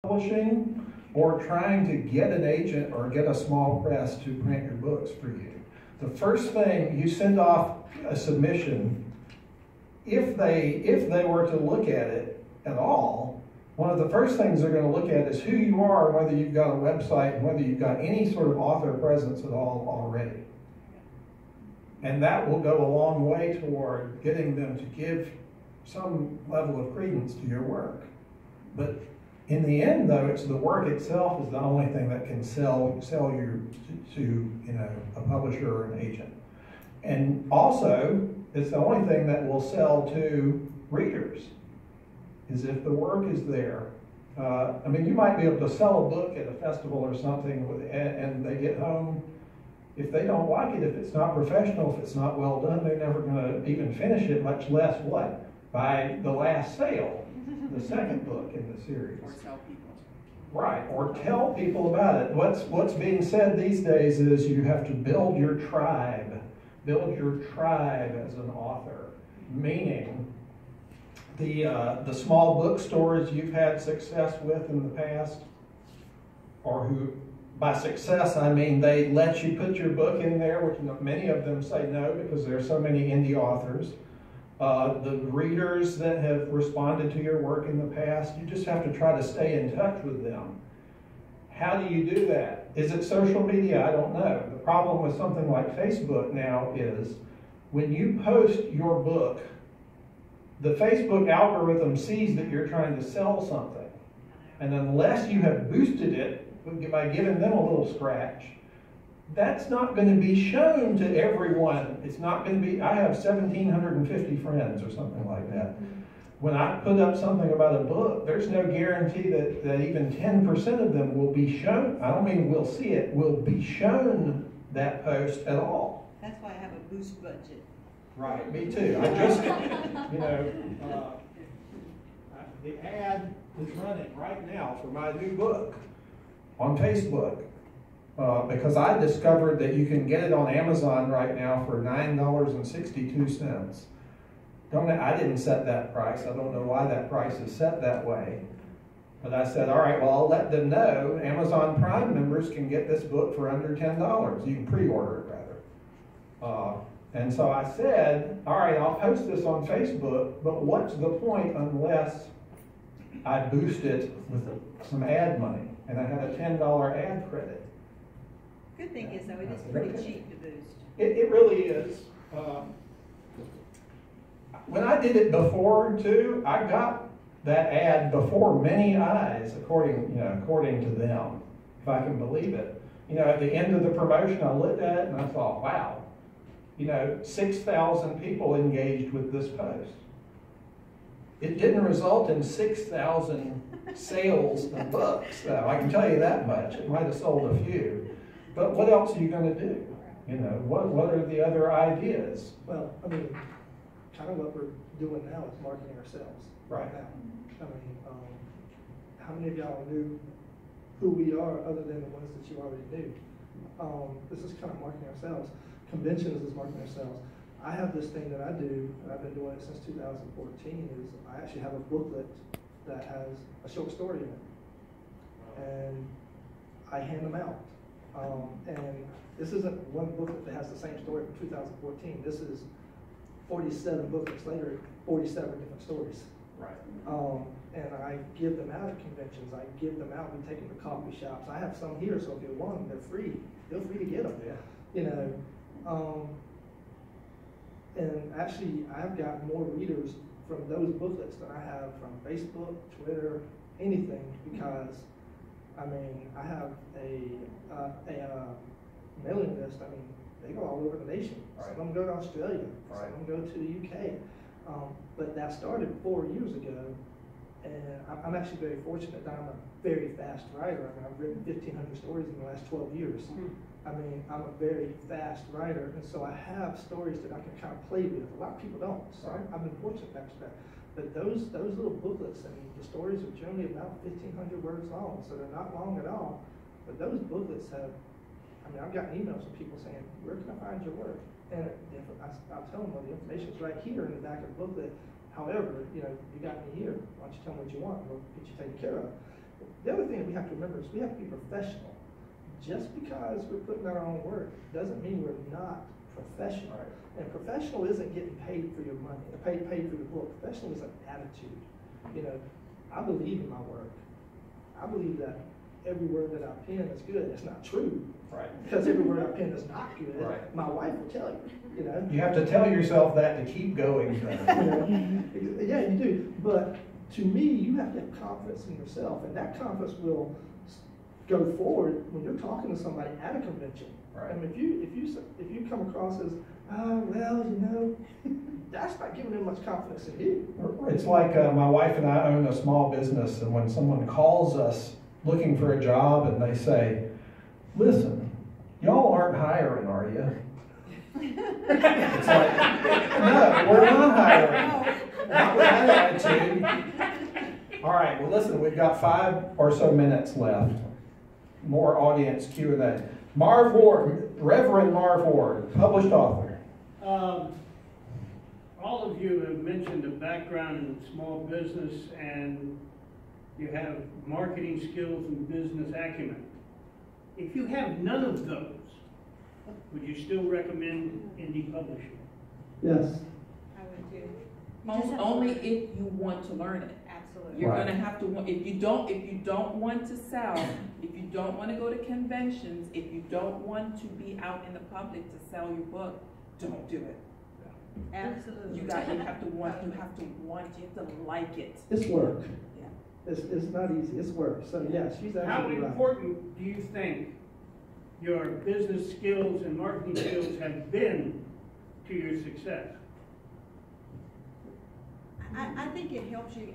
publishing or trying to get an agent or get a small press to print your books for you. The first thing you send off a submission, if they were to look at it at all, one of the first things they're going to look at is who you are, whether you've got a website, and whether you've got any sort of author presence at all already. And that will go a long way toward getting them to give some level of credence to your work. But in the end, though, it's the work itself is the only thing that can sell you to a publisher or an agent. And also, it's the only thing that will sell to readers, is if the work is there. I mean, you might be able to sell a book at a festival or something, and they get home. If they don't like it, if it's not professional, if it's not well done, they're never going to even finish it, much less what? By the last sale, the second book in the series. Or tell people. Right, or tell people about it. What's being said these days is you have to build your tribe. Build your tribe as an author, meaning the small bookstores you've had success with in the past, or who, by success I mean they let you put your book in there, which many of them say no because there are so many indie authors. The readers that have responded to your work in the past, you just have to try to stay in touch with them. How do you do that? Is it social media? I don't know. The problem with something like Facebook now is when you post your book, the Facebook algorithm sees that you're trying to sell something. And unless you have boosted it by giving them a little scratch, that's not going to be shown to everyone. It's not going to be, I have 1,750 friends or something like that. When I put up something about a book, there's no guarantee that even 10% of them will be shown. I don't mean we'll see it, will be shown that post at all. That's why I have a boost budget. Right, me too. I just, the ad is running right now for my new book on Facebook. Because I discovered that you can get it on Amazon right now for $9.62. I didn't set that price. I don't know why that price is set that way. But I said, all right, well, I'll let them know Amazon Prime members can get this book for under $10. You can pre-order it, rather. And so I said, all right, I'll post this on Facebook, but what's the point unless I boost it with some ad money? And I had a $10 ad credit. Good thing is, though, it is pretty cheap to boost. It really is. When I did it before, too, I got that ad before many eyes, according to them, if I can believe it. At the end of the promotion, I looked at it and I thought, wow, 6,000 people engaged with this post. It didn't result in 6,000 sales of books, though. I can tell you that much. It might have sold a few. But what else are you going to do? What are the other ideas? Well, I mean, kind of what we're doing now is marketing ourselves right now. I mean, how many of y'all knew who we are other than the ones that you already knew? This is kind of marketing ourselves. Conventions is marketing ourselves. I have this thing that I do, and I've been doing it since 2014, is I actually have a booklet that has a short story in it. And I hand them out. And this isn't one booklet that has the same story from 2014. This is 47 booklets later, 47 different stories. Right. And I give them out at conventions. I give them out. We take them to coffee shops. I have some here, so if you want them, they're free. Feel free to get them. Yeah. And actually, I've got more readers from those booklets than I have from Facebook, Twitter, anything, because I mean, I have a mailing list. I mean, they go all over the nation. Right. Some of them go to Australia. Right. Some of them go to the UK. But that started 4 years ago, and I'm actually very fortunate that I'm a very fast writer. I mean, I've written 1,500 stories in the last 12 years. I mean, I'm a very fast writer, and so I have stories that I can kind of play with. A lot of people don't, so I've been fortunate in that respect. But those little booklets, and the stories are generally about 1,500 words long, so they're not long at all. But those booklets have, I mean, I've gotten emails from people saying, where can I find your work? And I'll tell them, well, the information's right here in the back of the booklet. However, you got me here. Why don't you tell me what you want? We'll get you taken care of. The other thing that we have to remember is we have to be professional. Just because we're putting out our own work doesn't mean we're not professional. Right. And professional isn't getting paid for your money, paid for your book. Professional is an attitude. You know, I believe in my work. I believe that every word that I pen is good. It's not true. Right. Because every word I pen is not good. Right. My wife will tell you, you know. You have to tell yourself that to keep going. You know, yeah, you do. But to me, you have to have confidence in yourself. And that confidence will go forward when you're talking to somebody at a convention. Right. I mean, if you come across as, well, you know, that's not giving them much confidence in you. It's like my wife and I own a small business, and when someone calls us looking for a job and they say, listen, y'all aren't hiring, are you? It's like, no, we're not hiring. Not with that attitude. All right, well listen, we've got 5 or so minutes left. More audience Q&A. Marv Ward, Reverend Marv Ward, published author. All of you have mentioned a background in small business, and you have marketing skills and business acumen. If you have none of those, would you still recommend indie publishing? Yes. I would too. Only if you want to learn it. Absolutely. You're Right. gonna have to, if you don't want to sell, if you don't want to go to conventions, if you don't want to be out in the public to sell your book, don't do it. Absolutely. You have to want, you have to like it. It's work. Yeah. It's not easy. It's work. So yes, she's How absolutely right. important do you think your business skills and marketing skills have been to your success? I think it helps you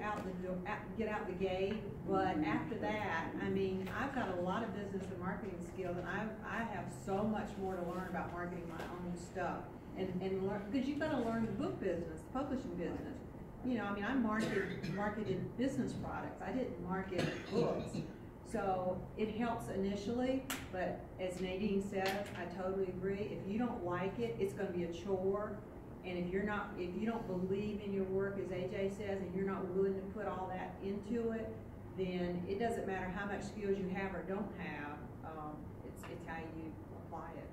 get out the gate, but after that, I mean, I've got a lot of business and marketing skills, and I have so much more to learn about marketing my own stuff, and learn, because you've got to learn the book business, publishing business. You know, I mean, I marketed business products. I didn't market books. So it helps initially, but as Nadine said, I totally agree. If you don't like it, it's going to be a chore. And if you don't believe in your work, as AJ says, and you're not willing to put all that into it, then it doesn't matter how much skills you have or don't have. It's how you apply it.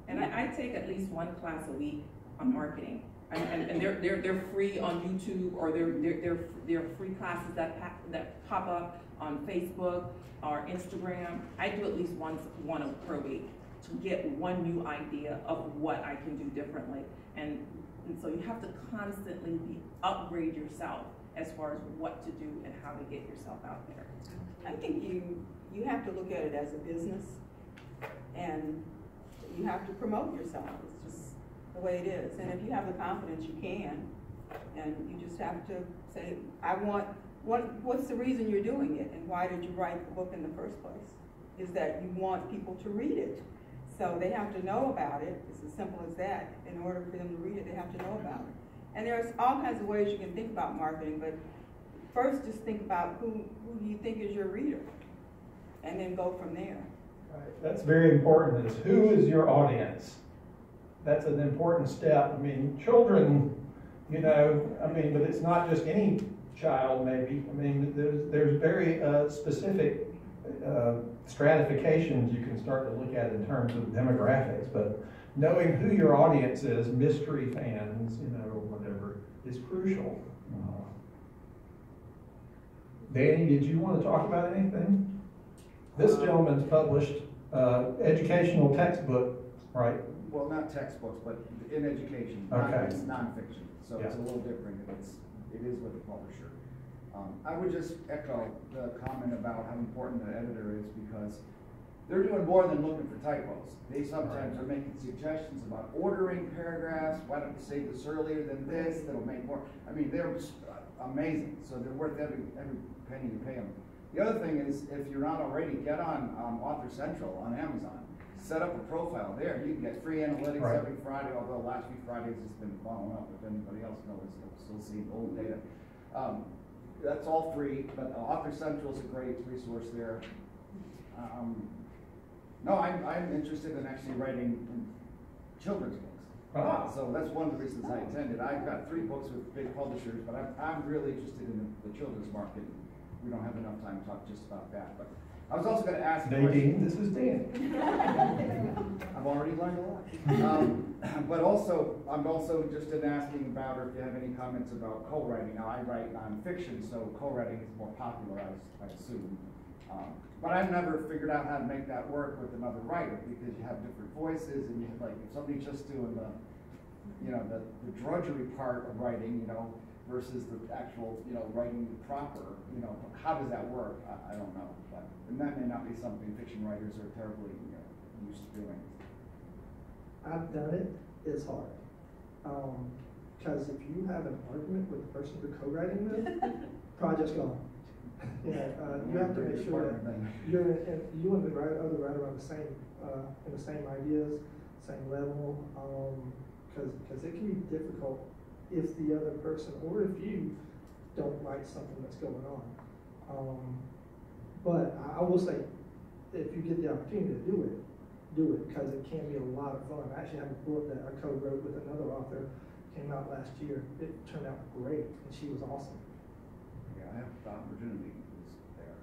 And I take at least 1 class a week on marketing, and they're free on YouTube, or they're free classes that pop up on Facebook or Instagram. I do at least one per week to get one new idea of what I can do differently. And so you have to constantly upgrade yourself as far as what to do and how to get yourself out there. I think you have to look at it as a business, and you have to promote yourself. It's just the way it is. And if you have the confidence, you can. And you just have to say, what's the reason you're doing it, and why did you write the book in the first place? Is that you want people to read it. So they have to know about it. It's as simple as that. In order for them to read it, they have to know about it. And there's all kinds of ways you can think about marketing, but first just think about who do you think is your reader, and then go from there. Right. That's very important, is who is your audience? That's an important step. I mean, children, you know, I mean, but it's not just any child maybe. I mean, there's very specific stratifications you can start to look at in terms of demographics, but knowing who your audience is, mystery fans, you know, or whatever, is crucial. Danny, did you want to talk about anything? This gentleman's published educational textbook, right? Well, not textbooks, but in education. Okay. It's nonfiction, so it's a little different. It is with a publisher. I would just echo the comment about how important the editor is, because they're doing more than looking for typos. They sometimes are making suggestions about ordering paragraphs. Why don't you say this earlier than this? That'll make more. I mean, they're amazing. So they're worth every penny you pay them. The other thing is, if you're not already, get on Author Central on Amazon. Set up a profile there. You can get free analytics every Friday, although last few Fridays it's been following up. If anybody else knows, they'll still see old data. That's all free, but Author Central is a great resource there. No, I'm interested in actually writing children's books. So that's one of the reasons I attended. I've got 3 books with big publishers, but I'm really interested in the children's market. we don't have enough time to talk just about that, but I was also gonna ask. a Nadine, this is Dan. I've already learned a lot. But also, I'm also interested in asking about, or if you have any comments about co-writing. Now, I write nonfiction, so co-writing is more popular, I assume. But I've never figured out how to make that work with another writer, because you have different voices, and you have, like, if somebody's just doing the, you know, the drudgery part of writing, you know, versus the actual, you know, writing proper, you know, how does that work? I don't know. But, and that may not be something fiction writers are terribly, you know, used to doing. I've done it, it's hard. Because if you have an argument with the person you're co-writing with, project's gone. You have to make sure that you and the other writer are the same, in the same ideas, same level, because it can be difficult if the other person, or if you don't like something that's going on. But I will say, if you get the opportunity to do it, because it can be a lot of fun. I actually have a book that I co-wrote with another author, came out last year. It turned out great, and she was awesome. Yeah, I have the opportunity is there.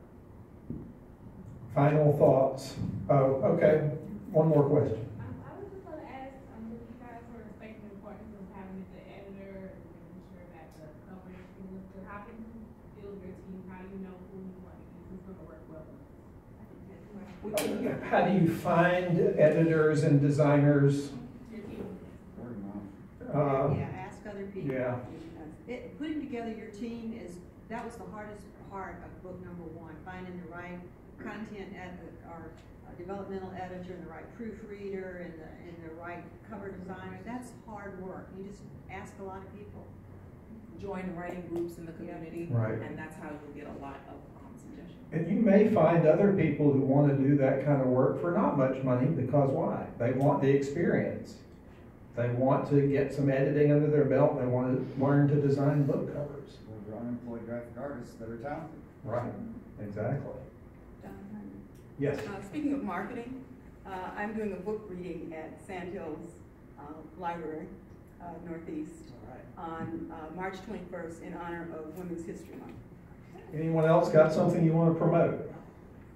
Final thoughts? Oh, okay. One more question. I was just going to ask, if you guys were respecting the importance of having the editor and making sure that the cover is good, how can you build your team? How do you know who you want to use? Who's going to work well with? How do you find editors and designers? Your team. Yeah, ask other people. Yeah. Putting together your team that was the hardest part of book number 1, finding the right content or developmental editor and the right proofreader and the right cover designer. That's hard work. You just ask a lot of people. Join writing groups in the community, Right. and that's how you'll get a lot of suggestions. And you may find other people who want to do that kind of work for not much money, because why? They want the experience. They want to get some editing under their belt. They want to learn to design book covers. Those are unemployed graphic artists that are talented. Right, exactly. Yes. Speaking of marketing, I'm doing a book reading at Sand Hills Library, Northeast, on March 21st in honor of Women's History Month. Anyone else got something you want to promote?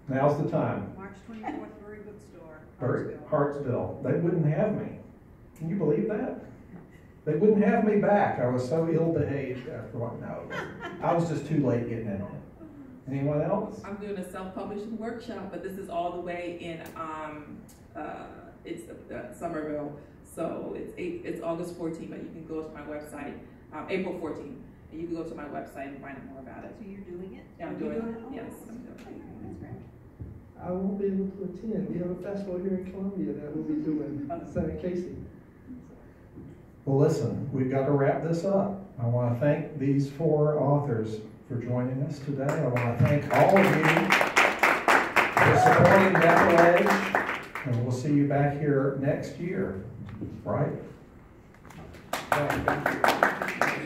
Now's the time. March 24th, Brewery Bookstore, Hartsville. They wouldn't have me. Can you believe that? They wouldn't have me back. I was so ill-behaved after what? No, I was just too late getting in on it. Anyone else? I'm doing a self-publishing workshop, but this is all the way in Somerville. So it's August 14th, but you can go to my website, April 14th, and you can go to my website and find out more about it. So you're doing it? Yeah, I'm doing it. Yes, I'm doing it. That's great. I won't be able to attend. We have a festival here in Columbia that we'll be doing, St. Casey. Well, listen, we've got to wrap this up. I want to thank these 4 authors for joining us today. I want to thank all of you for supporting Deckle, and we'll see you back here next year, right? Thank you.